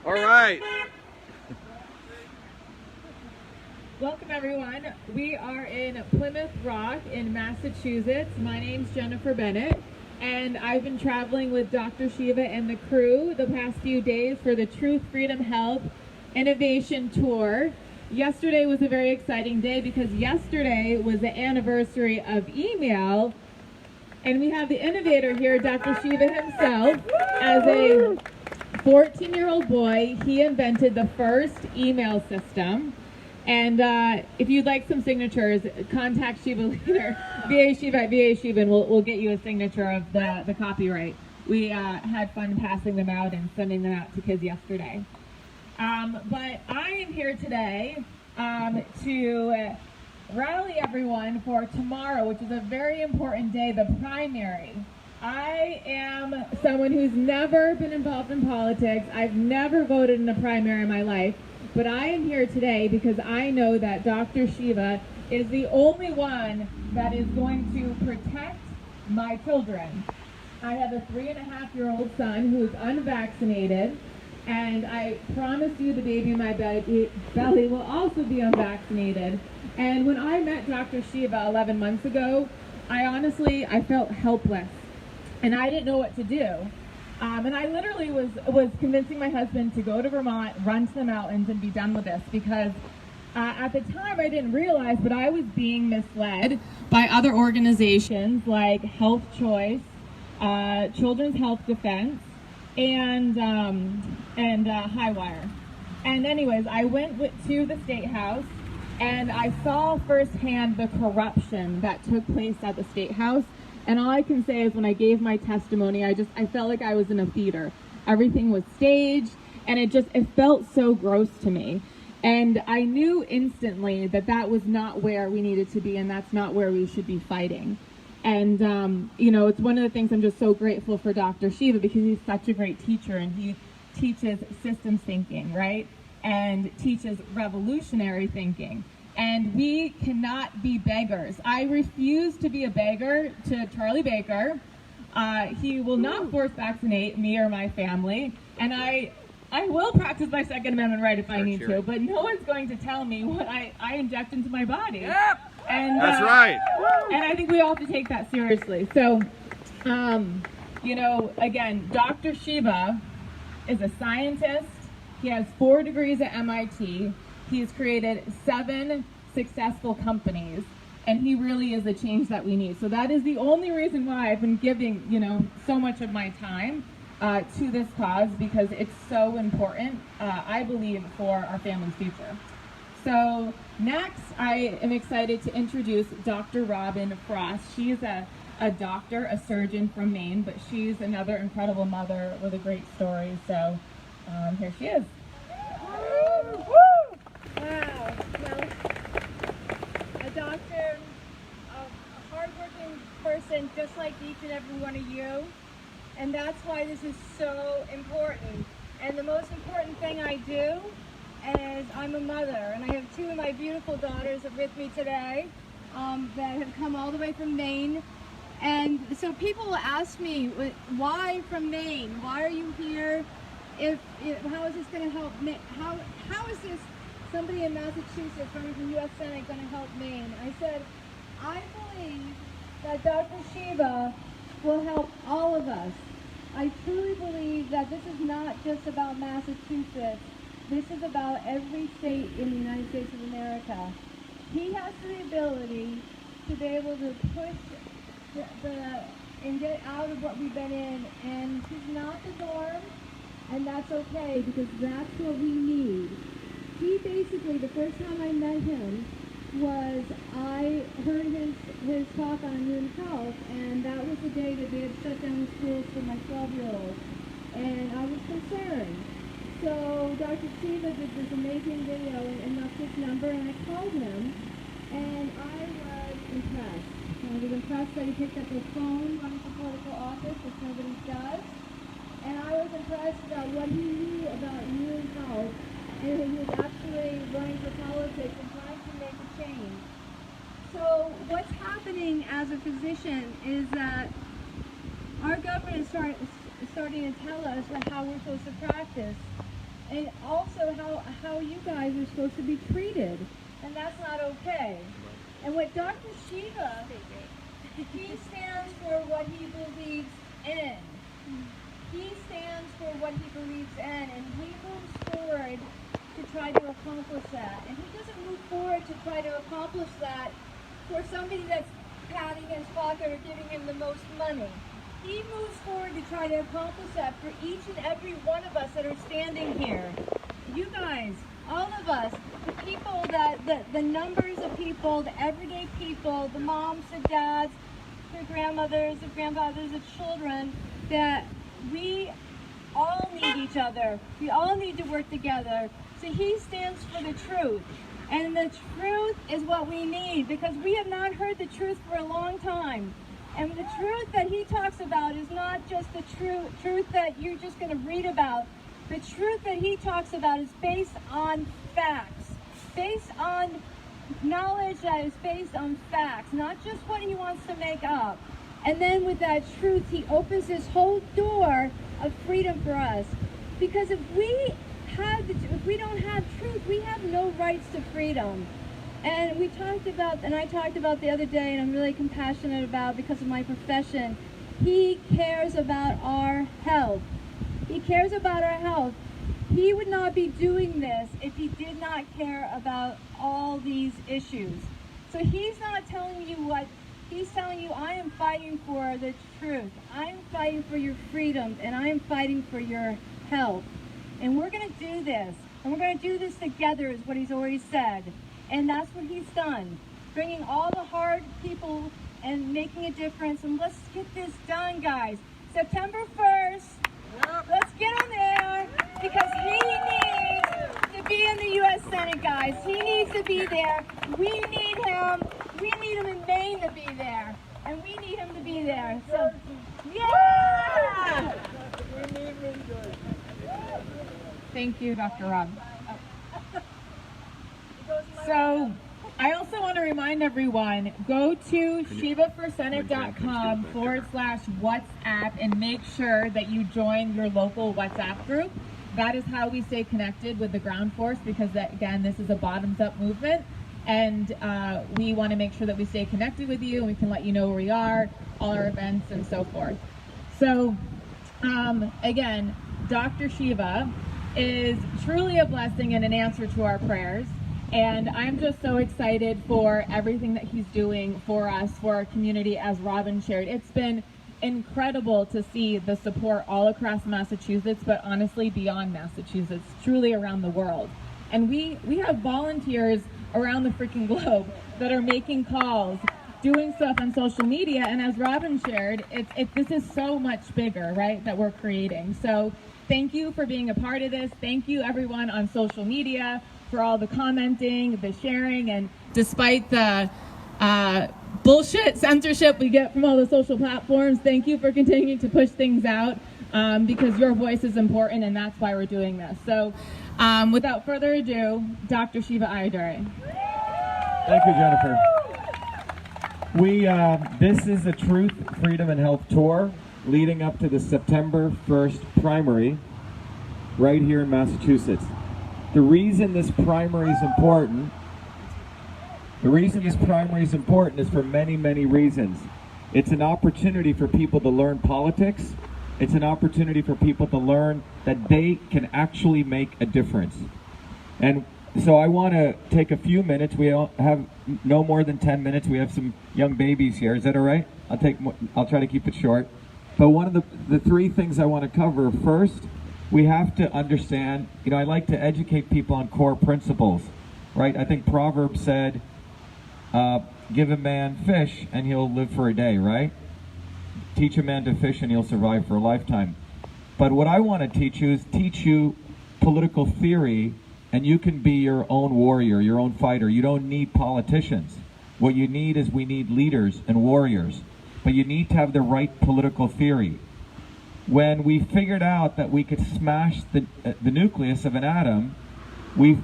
All right. Welcome, everyone. We are in Plymouth Rock in Massachusetts. My name's Jennifer Bennett, and I've been traveling with Dr. Shiva and the crew the past few days for the Truth, Freedom, Health Innovation Tour. Yesterday was a very exciting day because yesterday was the anniversary of email, and we have the innovator here, Dr. Shiva himself. As a 14-year-old boy, he invented the first email system. And if you'd like some signatures, contact Shiva Leader, VA Shiva at VA Shiva, and we'll get you a signature of the copyright. We had fun passing them out and sending them out to kids yesterday. But I am here today to rally everyone for tomorrow, which is a very important day, the primary. I am someone who's never been involved in politics. I've never voted in a primary in my life. But I am here today because I know that Dr. Shiva is the only one that is going to protect my children. I have a 3.5-year-old son who is unvaccinated, and I promise you the baby in my belly will also be unvaccinated. And when I met Dr. Shiva 11 months ago, I felt helpless, and I didn't know what to do. And I literally was convincing my husband to go to Vermont, run to the mountains, and be done with this because at the time I didn't realize, but I was being misled by other organizations like Health Choice, Children's Health Defense, and Highwire. And anyways, I went to the State House, and I saw firsthand the corruption that took place at the State House. And all I can say is when I gave my testimony, I felt like I was in a theater. Everything was staged, and it felt so gross to me. And I knew instantly that was not where we needed to be, and that's not where we should be fighting. And, it's one of the things I'm just so grateful for Dr. Shiva because he's such a great teacher, and he teaches systems thinking, right? And teaches revolutionary thinking. And we cannot be beggars. I refuse to be a beggar to Charlie Baker. He will not force vaccinate me or my family. And I will practice my Second Amendment right if I need to, but no one's going to tell me what I inject into my body. Yep. And, that's right. And I think we all have to take that seriously. So, again, Dr. Shiva is a scientist. He has 4 degrees at MIT. He's created 7 successful companies, and he really is the change that we need. So that is the only reason why I've been giving, so much of my time to this cause, because it's so important, I believe, for our family's future. So next, I am excited to introduce Dr. Robin Frost. She's a doctor, a surgeon from Maine, but she's another incredible mother with a great story. So here she is. Wow. Well, a doctor, a hardworking person just like each and every one of you. And that's why this is so important. And the most important thing I do is I'm a mother. And I have 2 of my beautiful daughters with me today that have come all the way from Maine. And so people will ask me, why from Maine? Why are you here? How is this going to help Maine? How is this somebody in Massachusetts running for U.S. Senate going to help Maine? I said, I believe that Dr. Shiva will help all of us. I truly believe that this is not just about Massachusetts. This is about every state in the United States of America. He has the ability to be able to push and get out of what we've been in. And he's not the norm, and that's okay, because that's what we need. He basically, the first time I met him, was I heard his talk on immune health, and that was the day that they had shut down the schools for my 12-year-old, and I was concerned. So Dr. Shiva did this amazing video and left this number, and I called him, and I was impressed. I was impressed that he picked up his phone, running for political office, which nobody does, and I was impressed about what he knew about immune health, and he was actually running for politics and trying to make a change. So what's happening as a physician is that our government is starting to tell us how we're supposed to practice. and also how you guys are supposed to be treated, and that's not okay. And what Dr. Shiva, he stands for what he believes in. He stands for what he believes in, and he moves forward to try to accomplish that. And he doesn't move forward to try to accomplish that for somebody that's patting his pocket or giving him the most money. He moves forward to try to accomplish that for each and every one of us that are standing here. You guys, all of us, the people the numbers of people, the everyday people, the moms, the dads, the grandmothers, the grandfathers, the children, that we all need each other. We all need to work together. So he stands for the truth. And the truth is what we need, because we have not heard the truth for a long time. And the truth that he talks about is not just the truth that you're just going to read about. The truth that he talks about is based on facts, based on knowledge that is based on facts, not just what he wants to make up. And then with that truth, he opens this whole door of freedom for us. Because if we don't have truth, we have no rights to freedom. And I talked about the other day, and I'm really compassionate about, because of my profession, he cares about our health. He cares about our health. He would not be doing this if he did not care about all these issues. So he's not telling you what, he's telling you, I am fighting for the truth. I am fighting for your freedom, and I am fighting for your health. And we're going to do this. And we're going to do this together, is what he's already said. And that's what he's done. Bringing all the hard people and making a difference. And let's get this done, guys. September 1st. Let's get him there, because he needs to be in the U.S. Senate, guys. He needs to be there. We need him. We need him in Maine to be there. And we need him to be there. So, yeah! Thank you, Dr. Rob. So, I also want to remind everyone, go to shivaforsenate.com/WhatsApp and make sure that you join your local WhatsApp group. That is how we stay connected with the ground force, because again, this is a bottoms-up movement, and we want to make sure that we stay connected with you, and we can let you know where we are, all our events, and so forth. So, again, Dr. Shiva is truly a blessing and an answer to our prayers. And I'm just so excited for everything that he's doing for us, for our community, as Robin shared. It's been incredible to see the support all across Massachusetts, but honestly beyond Massachusetts, truly around the world. And we have volunteers around the freaking globe that are making calls, doing stuff on social media. And as Robin shared, this is so much bigger, right, that we're creating. So thank you for being a part of this. Thank you, everyone on social media, for all the commenting, the sharing, and despite the bullshit censorship we get from all the social platforms, thank you for continuing to push things out, because your voice is important, and that's why we're doing this. So without further ado, Dr. Shiva Ayyadurai. Thank you, Jennifer. This is the Truth, Freedom, and Health Tour leading up to the September 1st primary right here in Massachusetts. The reason this primary is important, is for many, many reasons. It's an opportunity for people to learn politics. It's an opportunity for people to learn that they can actually make a difference. And so I want to take a few minutes. We have no more than 10 minutes. We have some young babies here. Is that all right? I'll try to keep it short. But one of the three things I want to cover, first, we have to understand, I like to educate people on core principles, right? I think Proverbs said, give a man fish and he'll live for a day, right? Teach a man to fish and he'll survive for a lifetime. But what I want to teach you is teach you political theory, and you can be your own warrior, your own fighter. You don't need politicians. What you need is, we need leaders and warriors. But you need to have the right political theory. When we figured out that we could smash the nucleus of an atom, we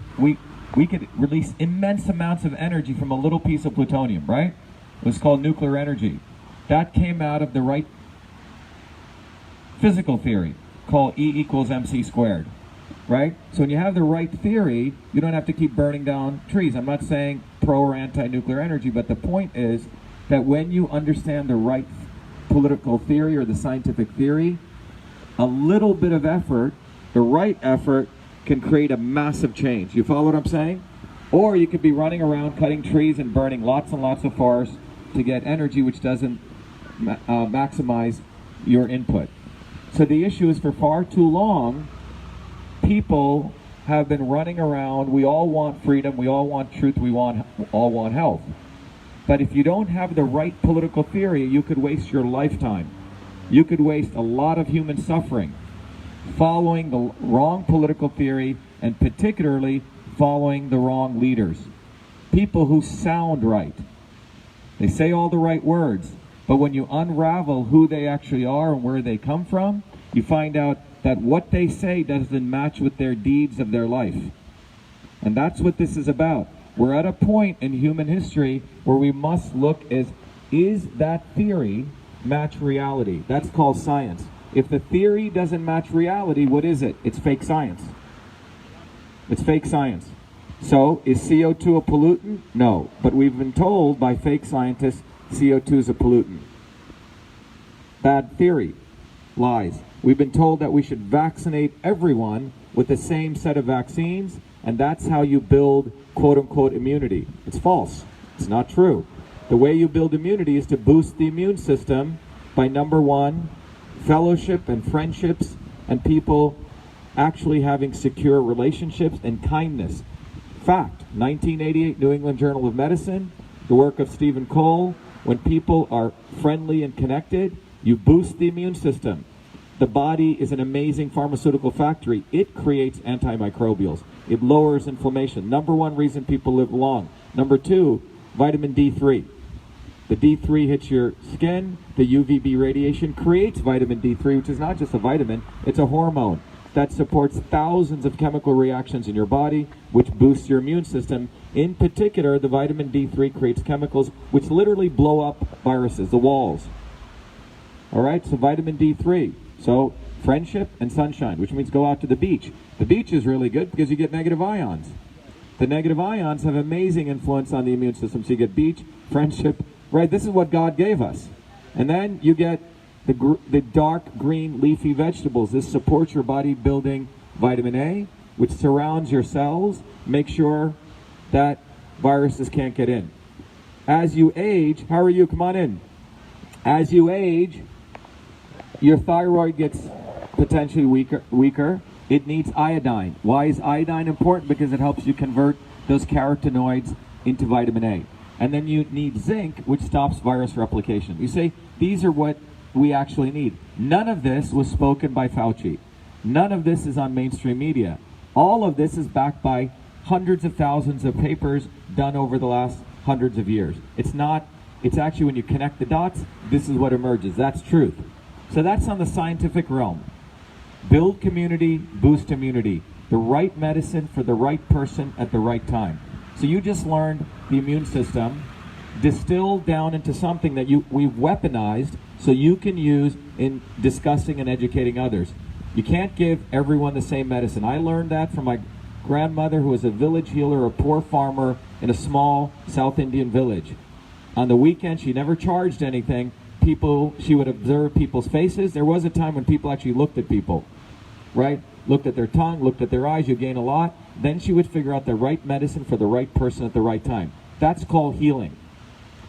could release immense amounts of energy from a little piece of plutonium, right? It was called nuclear energy. That came out of the right physical theory, called E = mc², right? So when you have the right theory, you don't have to keep burning down trees. I'm not saying pro or anti-nuclear energy, but the point is that when you understand the right political theory or the scientific theory, a little bit of effort, the right effort, can create a massive change. You follow what I'm saying? Or you could be running around cutting trees and burning lots and lots of forests to get energy which doesn't maximize your input. So the issue is, for far too long, people have been running around. We all want freedom, we all want truth, we all want health. But if you don't have the right political theory, you could waste your lifetime. You could waste a lot of human suffering following the wrong political theory, and particularly following the wrong leaders. People who sound right. They say all the right words, but when you unravel who they actually are and where they come from, you find out that what they say doesn't match with their deeds of their life. And that's what this is about. We're at a point in human history where we must look is that theory match reality? That's called science. If the theory doesn't match reality, what is it? It's fake science. It's fake science. So, is CO2 a pollutant? No. But we've been told by fake scientists CO2 is a pollutant. Bad theory. Lies. We've been told that we should vaccinate everyone with the same set of vaccines, and that's how you build quote-unquote immunity. It's false. It's not true. The way you build immunity is to boost the immune system by, number one, fellowship and friendships and people actually having secure relationships and kindness. Fact, 1988 New England Journal of Medicine, the work of Stephen Cole, when people are friendly and connected, you boost the immune system. The body is an amazing pharmaceutical factory. It creates antimicrobials. It lowers inflammation. Number one reason people live long. Number two, vitamin D3. The D3 hits your skin. The UVB radiation creates vitamin D3, which is not just a vitamin, it's a hormone that supports thousands of chemical reactions in your body, which boosts your immune system. In particular, the vitamin D3 creates chemicals which literally blow up viruses, the walls. All right, so vitamin D3. So friendship and sunshine, which means go out to the beach. The beach is really good because you get negative ions. The negative ions have amazing influence on the immune system. So you get beach, friendship, right? This is what God gave us. And then you get the dark green leafy vegetables. This supports your body building vitamin A, which surrounds your cells, make sure that viruses can't get in. As you age, how are you? Come on in. As you age, your thyroid gets potentially weaker. It needs iodine. Why is iodine important? Because it helps you convert those carotenoids into vitamin A. And then you need zinc, which stops virus replication. You say, these are what we actually need. None of this was spoken by Fauci. None of this is on mainstream media. All of this is backed by hundreds of thousands of papers done over the last hundreds of years. It's actually when you connect the dots, this is what emerges. That's truth. So that's on the scientific realm. Build community, boost immunity. The right medicine for the right person at the right time. So you just learned the immune system distilled down into something that we've weaponized so you can use in discussing and educating others. You can't give everyone the same medicine. I learned that from my grandmother, who was a village healer, a poor farmer in a small South Indian village. On the weekend, she never charged anything. She would observe people's faces. There was a time when people actually looked at people, right? Looked at their tongue, looked at their eyes. You gain a lot. Then she would figure out the right medicine for the right person at the right time. That's called healing.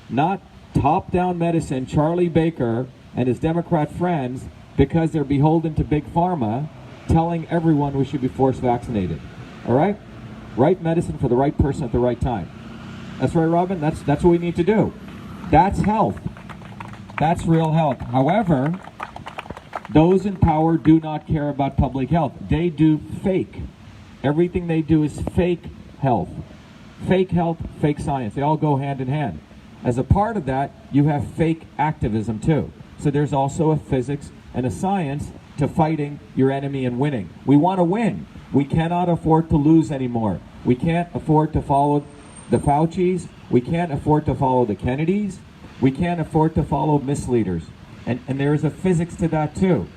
Not top-down medicine, Charlie Baker and his Democrat friends, because they're beholden to Big Pharma, telling everyone we should be forced vaccinated. All right? Right medicine for the right person at the right time. That's right, Robin? That's what we need to do. That's health. That's real health. However, those in power do not care about public health. They do fake. Everything they do is fake health. Fake health, fake science. They all go hand in hand. As a part of that, you have fake activism too. So there's also a physics and a science to fighting your enemy and winning. We want to win. We cannot afford to lose anymore. We can't afford to follow the Faucis. We can't afford to follow the Kennedys. We can't afford to follow misleaders. And there is a physics to that too.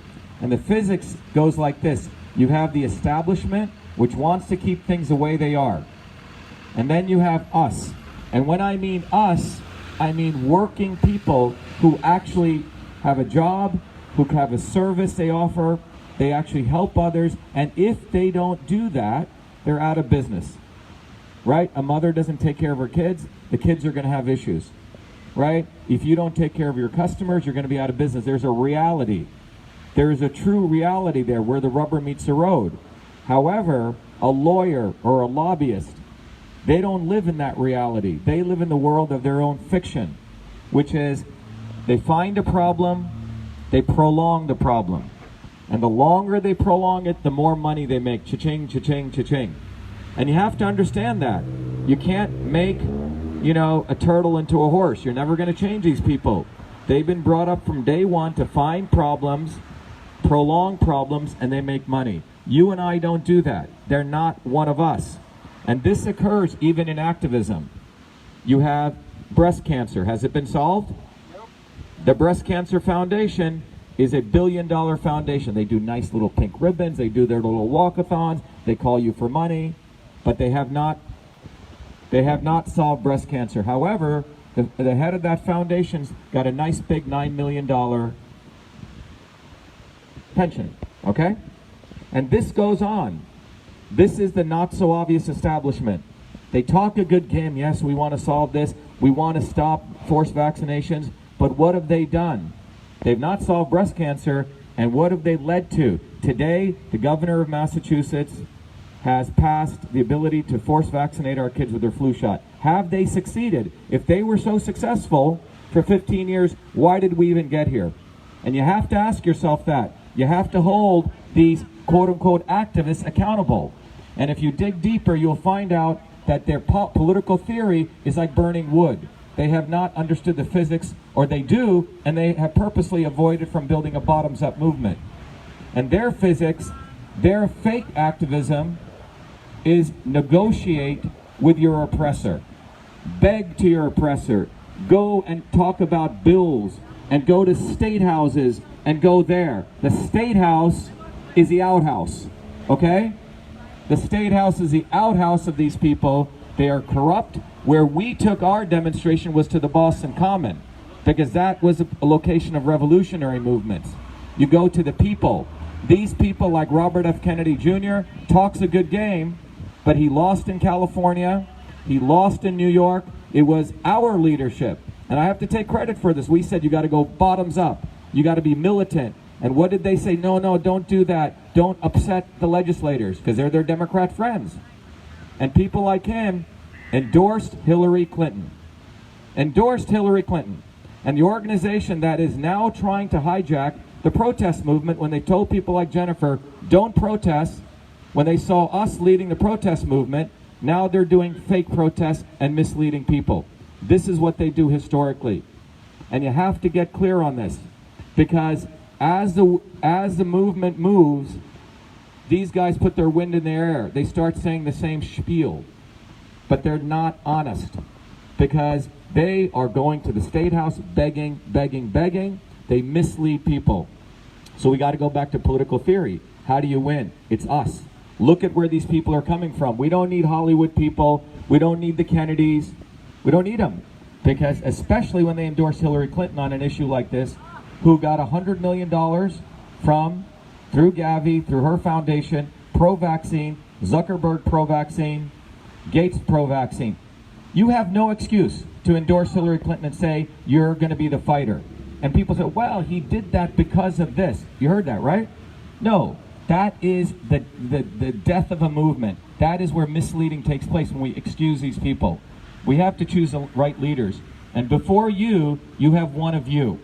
And the physics goes like this. You have the establishment, which wants to keep things the way they are. And then you have us. And when I mean us, I mean working people who actually have a job, who have a service they offer, they actually help others, and if they don't do that, they're out of business. Right? A mother doesn't take care of her kids, the kids are going to have issues. Right? If you don't take care of your customers, you're going to be out of business. There's a reality. There is a true reality there where the rubber meets the road. However, a lawyer or a lobbyist, they don't live in that reality. They live in the world of their own fiction, which is they find a problem, they prolong the problem. And the longer they prolong it, the more money they make. Cha-ching, cha-ching, cha-ching. And you have to understand that. You can't make, a turtle into a horse. You're never going to change these people. They've been brought up from day one to find problems, prolong problems, and they make money. You and I don't do that. They're not one of us. And this occurs even in activism. You have breast cancer. Has it been solved? Nope. The Breast Cancer Foundation is a $1 billion foundation. They do nice little pink ribbons. They do their little walkathons. They call you for money. But they have not solved breast cancer. However, the head of that foundation's got a nice big $9 million pension. Okay? And this goes on. This is the not so obvious establishment. They talk a good game. Yes, we want to solve this. We want to stop forced vaccinations. But what have they done? They've not solved breast cancer. And what have they led to? Today, the governor of Massachusetts has passed the ability to force vaccinate our kids with their flu shot. Have they succeeded? If they were so successful for 15 years, why did we even get here? And you have to ask yourself that. You have to hold these quote-unquote activists accountable. And if you dig deeper, you'll find out that their political theory is like burning wood. They have not understood the physics, or they do, and they have purposely avoided from building a bottoms-up movement. And their physics, their fake activism, is negotiate with your oppressor. Beg to your oppressor. Go and talk about bills, and go to state houses, and go there. The state house is the outhouse, okay? The state house is the outhouse of these people. They are corrupt. Where we took our demonstration was to the Boston Common, because that was a location of revolutionary movements. You go to the people. These people, like Robert F. Kennedy Jr., talks a good game, but he lost in California. He lost in New York. It was our leadership. And I have to take credit for this. We said you got to go bottoms up. You got to be militant. And what did they say? No, don't do that. Don't upset the legislators, because they're their Democrat friends. And people like him endorsed Hillary Clinton. Endorsed Hillary Clinton. And the organization that is now trying to hijack the protest movement, when they told people like Jennifer, don't protest, when they saw us leading the protest movement, now they're doing fake protests and misleading people. This is what they do historically. And you have to get clear on this, because as the movement moves, these guys put their wind in their air. They start saying the same spiel, but they're not honest, because they are going to the State House begging. They mislead people. So we got to go back to political theory. How do you win? It's us. Look at where these people are coming from. We don't need Hollywood people. We don't need the Kennedys. We don't need them, because especially when they endorse Hillary Clinton on an issue like this, who got $100 million through Gavi, through her foundation, pro-vaccine, Zuckerberg pro-vaccine, Gates pro-vaccine. You have no excuse to endorse Hillary Clinton and say you're going to be the fighter. And people say, well, he did that because of this. You heard that, right? No, that is the death of a movement. That is where misleading takes place when we excuse these people. We have to choose the right leaders. And before you have one of you.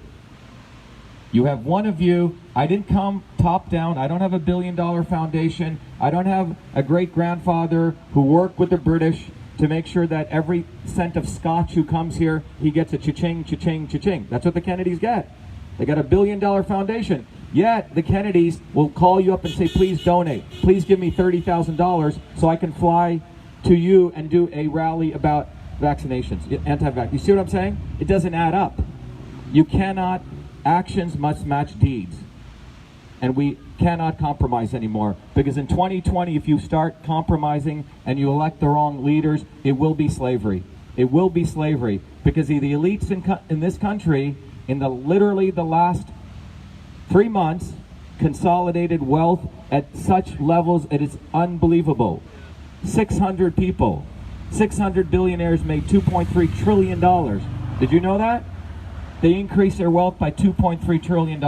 You have one of you. I didn't come top down. I don't have $1 billion foundation. I don't have a great-grandfather who worked with the British to make sure that every cent of scotch who comes here, he gets a cha-ching, cha-ching, cha-ching. That's what the Kennedys get. They got $1 billion foundation. Yet the Kennedys will call you up and say, please donate. Please give me $30,000 so I can fly to you and do a rally about vaccinations, anti-vax. You see what I'm saying? It doesn't add up. You cannot. Actions must match deeds. and we cannot compromise anymore. Because in 2020, if you start compromising and you elect the wrong leaders, it will be slavery. It will be slavery. Because the elites in this country, in literally the last 3 months, consolidated wealth at such levels it is unbelievable. 600 people, 600 billionaires made $2.3 trillion. Did you know that? They increased their wealth by $2.3 trillion.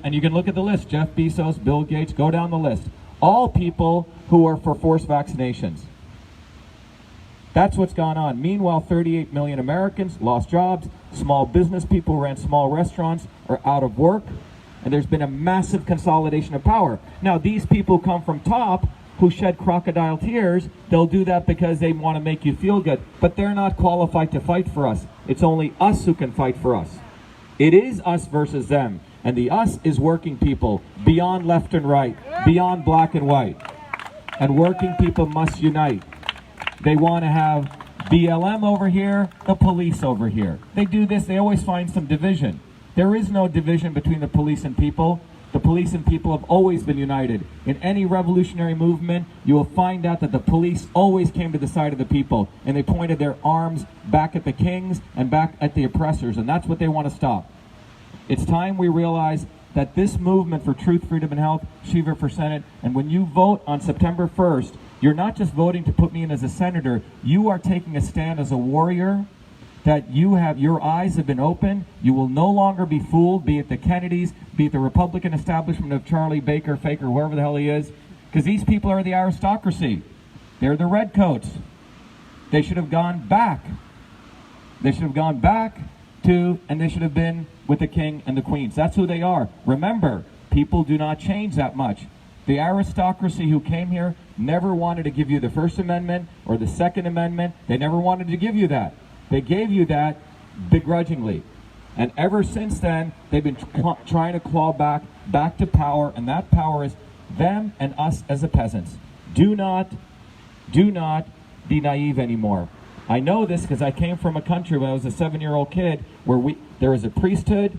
And you can look at the list. Jeff Bezos, Bill Gates, go down the list. All people who are for forced vaccinations. That's what's gone on. Meanwhile, 38 million Americans lost jobs. Small business people who ran small restaurants are out of work. And there's been a massive consolidation of power. Now, these people come from top who shed crocodile tears. They'll do that because they want to make you feel good. But they're not qualified to fight for us. It's only us who can fight for us. It is us versus them. And the us is working people beyond left and right, beyond black and white. And working people must unite. They want to have BLM over here, the police over here. They do this, they always find some division. There is no division between the police and people. The police and people have always been united. In any revolutionary movement, you will find out that the police always came to the side of the people, and they pointed their arms back at the kings and back at the oppressors, and that's what they want to stop. It's time we realize that this movement for truth, freedom, and health, Shiva for Senate, and when you vote on September 1st, you're not just voting to put me in as a senator, you are taking a stand as a warrior, that your eyes have been opened. You will no longer be fooled, be it the Kennedys, be it the Republican establishment of Charlie Baker, Faker, whoever the hell he is, because these people are the aristocracy. They're the redcoats. They should have gone back. They should have gone back to, and they should have been with the king and the queens. That's who they are. Remember, people do not change that much. The aristocracy who came here never wanted to give you the First Amendment or the Second Amendment. They never wanted to give you that. They gave you that begrudgingly. And ever since then, they've been trying to claw back to power, and that power is them and us as the peasants. Do not be naive anymore. I know this because I came from a country when I was a 7-year-old kid where there was a priesthood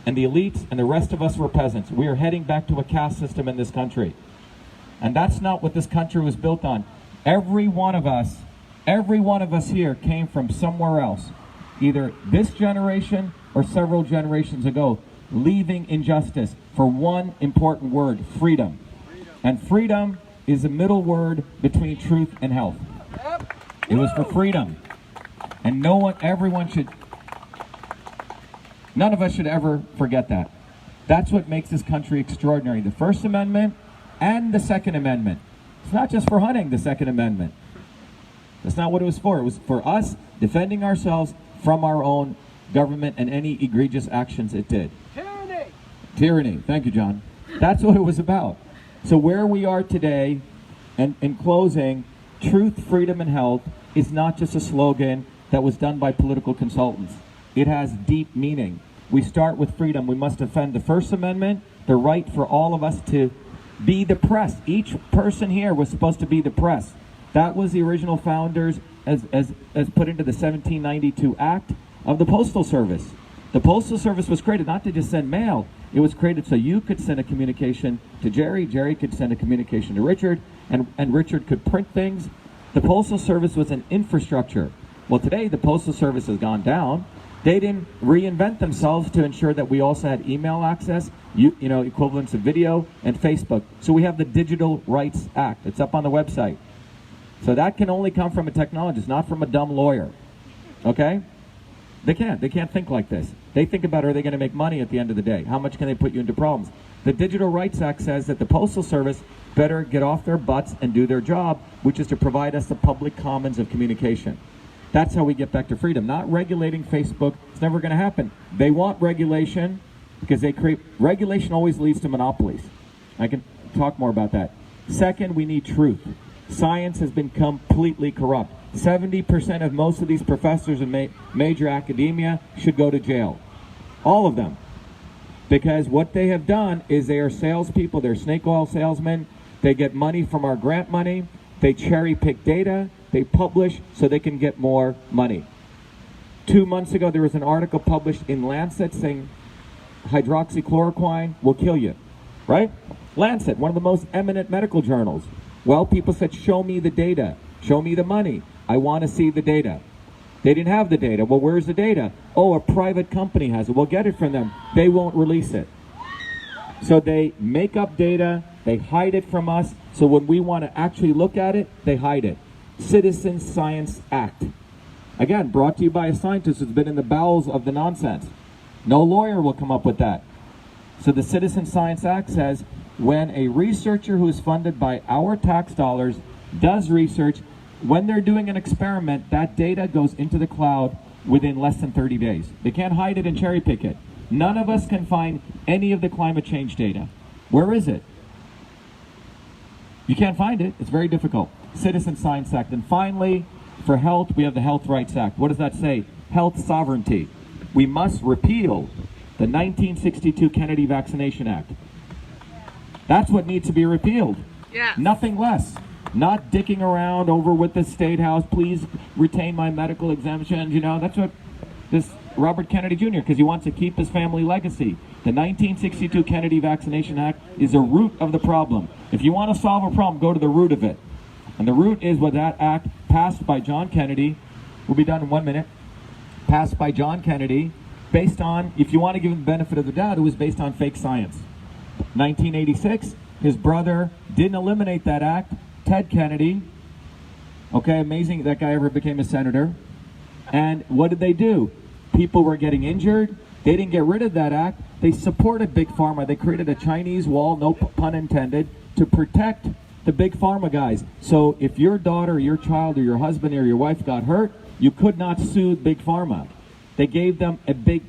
and the elites and the rest of us were peasants. We are heading back to a caste system in this country. And that's not what this country was built on. Every one of us here came from somewhere else, either this generation or several generations ago, leaving injustice for one important word, freedom. And freedom is a middle word between truth and health. It was for freedom. And none of us should ever forget that. That's what makes this country extraordinary. The First Amendment and the Second Amendment. It's not just for hunting, the Second Amendment. That's not what it was for. It was for us defending ourselves from our own government and any egregious actions it did. Tyranny! Tyranny. Thank you, John. That's what it was about. So where we are today, and in closing, truth, freedom, and health is not just a slogan that was done by political consultants. It has deep meaning. We start with freedom. We must defend the First Amendment, the right for all of us to be the press. Each person here was supposed to be the press. That was the original founders as put into the 1792 Act of the Postal Service. The Postal Service was created not to just send mail. It was created so you could send a communication to Jerry, Jerry could send a communication to Richard, and Richard could print things. The Postal Service was an infrastructure. Well, today the Postal Service has gone down. They didn't reinvent themselves to ensure that we also had email access, equivalents of video, and Facebook. So we have the Digital Rights Act. It's up on the website. So that can only come from a technologist, not from a dumb lawyer. Okay? They can't think like this. They think about, are they going to make money at the end of the day? How much can they put you into problems? The Digital Rights Act says that the Postal Service better get off their butts and do their job, which is to provide us the public commons of communication. That's how we get back to freedom. Not regulating Facebook. It's never going to happen. They want regulation because regulation always leads to monopolies. I can talk more about that. Second, we need truth. Science has been completely corrupt. 70% of most of these professors in major academia should go to jail. All of them. Because what they have done is they are salespeople, they're snake oil salesmen, they get money from our grant money, they cherry pick data, they publish so they can get more money. 2 months ago there was an article published in Lancet saying hydroxychloroquine will kill you, right? Lancet, one of the most eminent medical journals. Well, people said, show me the data. Show me the money. I want to see the data. They didn't have the data. Well, where's the data? Oh, a private company has it. We'll get it from them. They won't release it. So they make up data. They hide it from us. So when we want to actually look at it, they hide it. Citizen Science Act. Again, brought to you by a scientist who's been in the bowels of the nonsense. No lawyer will come up with that. So the Citizen Science Act says, when a researcher who is funded by our tax dollars does research, when they're doing an experiment, that data goes into the cloud within less than 30 days. They can't hide it and cherry pick it. None of us can find any of the climate change data. Where is it? You can't find it. It's very difficult. Citizen Science Act. And finally, for health, we have the Health Rights Act. What does that say? Health sovereignty. We must repeal the 1962 Kennedy Vaccination Act. That's what needs to be repealed. Yeah. Nothing less. Not dicking around over with the State House. Please retain my medical exemptions. You know, that's what this Robert Kennedy Jr., because he wants to keep his family legacy. The 1962 Kennedy Vaccination Act is the root of the problem. If you want to solve a problem, go to the root of it. And the root is what that act passed by John Kennedy. We'll be done in 1 minute. Passed by John Kennedy, based on, if you want to give him the benefit of the doubt, it was based on fake science. 1986, his brother didn't eliminate that act. Ted Kennedy, okay, amazing that guy ever became a senator. And what did they do? People were getting injured. They didn't get rid of that act. They supported Big Pharma. They created a Chinese wall, no pun intended, to protect the Big Pharma guys. So if your daughter or your child or your husband or your wife got hurt, you could not sue Big Pharma. They gave them a big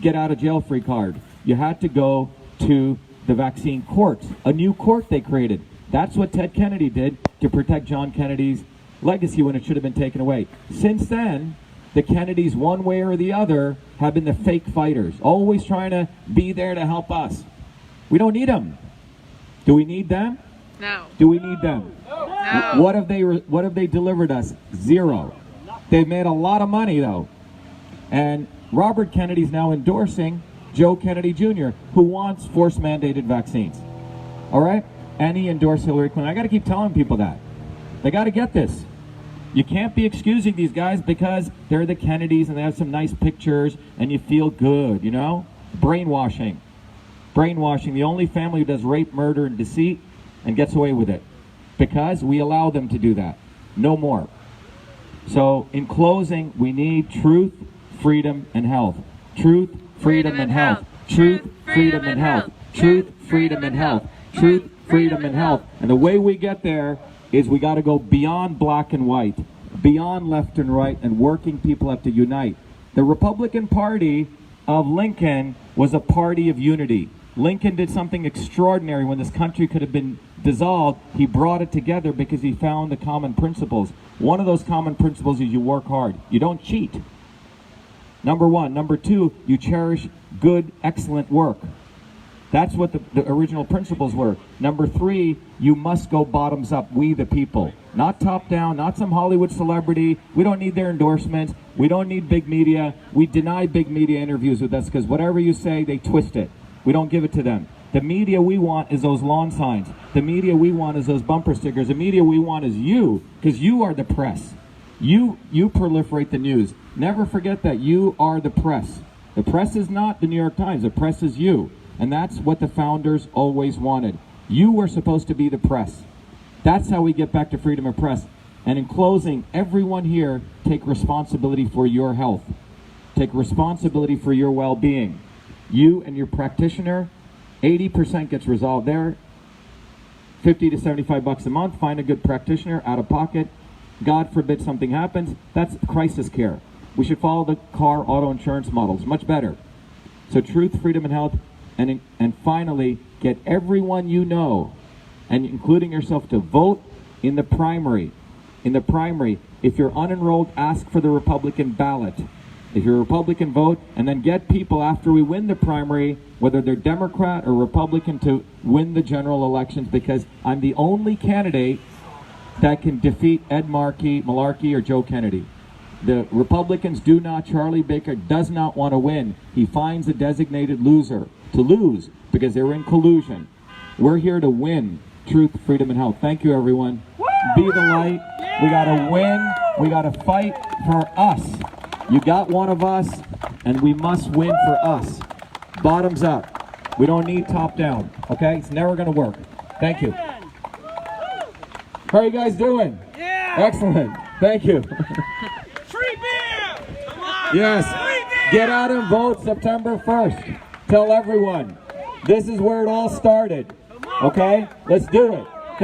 get-out-of-jail-free card. You had to go to the vaccine courts, a new court they created. That's what Ted Kennedy did to protect John Kennedy's legacy when it should have been taken away. Since then, the Kennedys, one way or the other, have been the fake fighters, always trying to be there to help us. We don't need them. Do we need them? No. Do we need them? No. What have they delivered us? Zero. They've made a lot of money, though. And Robert Kennedy's now endorsing Joe Kennedy Jr., who wants force-mandated vaccines. All right? And he endorsed Hillary Clinton. I got to keep telling people that. They got to get this. You can't be excusing these guys because they're the Kennedys and they have some nice pictures and you feel good, you know? Brainwashing. Brainwashing. The only family who does rape, murder, and deceit and gets away with it. Because we allow them to do that. No more. So, in closing, we need truth, freedom, and health. Truth, freedom, and health. Truth, freedom, and health. Truth, freedom, and health. Truth, freedom, and health. And the way we get there is we got to go beyond black and white, beyond left and right, and working people have to unite. The Republican Party of Lincoln was a party of unity. Lincoln did something extraordinary when this country could have been dissolved. He brought it together because he found the common principles. One of those common principles is you work hard. You don't cheat. Number one. Number two, you cherish good, excellent work. That's what the original principles were. Number three, you must go bottoms up, we the people. Not top down, not some Hollywood celebrity. We don't need their endorsements. We don't need big media. We deny big media interviews with us because whatever you say, they twist it. We don't give it to them. The media we want is those lawn signs. The media we want is those bumper stickers. The media we want is you, because you are the press. You proliferate the news. Never forget that you are the press. The press is not the New York Times. The press is you. And that's what the founders always wanted. You were supposed to be the press. That's how we get back to freedom of press. And in closing, everyone here take responsibility for your health. Take responsibility for your well-being. You and your practitioner, 80% gets resolved there. 50 to 75 bucks a month, find a good practitioner out of pocket. God forbid something happens, that's crisis care. We should follow the car auto insurance models, much better. So truth, freedom, and health. And finally, get everyone you know, and including yourself, to vote in the primary. In the primary, if you're unenrolled, ask for the Republican ballot. If you're a Republican, vote, and then get people after we win the primary, whether they're Democrat or Republican, to win the general elections, because I'm the only candidate that can defeat Ed Malarkey, or Joe Kennedy. The Republicans do not. Charlie Baker does not want to win. He finds a designated loser. to lose because they were in collusion. We're here to win truth, freedom, and health. Thank you, everyone. Be the light. We got to win. We got to fight for us. You got one of us, and we must win for us. Bottoms up. We don't need top down, okay? It's never going to work. Thank you. How are you guys doing? Yeah! Excellent. Thank you. Free beer! Come on! Yes. Free beer! Get out and vote September 1st. Tell everyone. This is where it all started. Okay? Let's do it.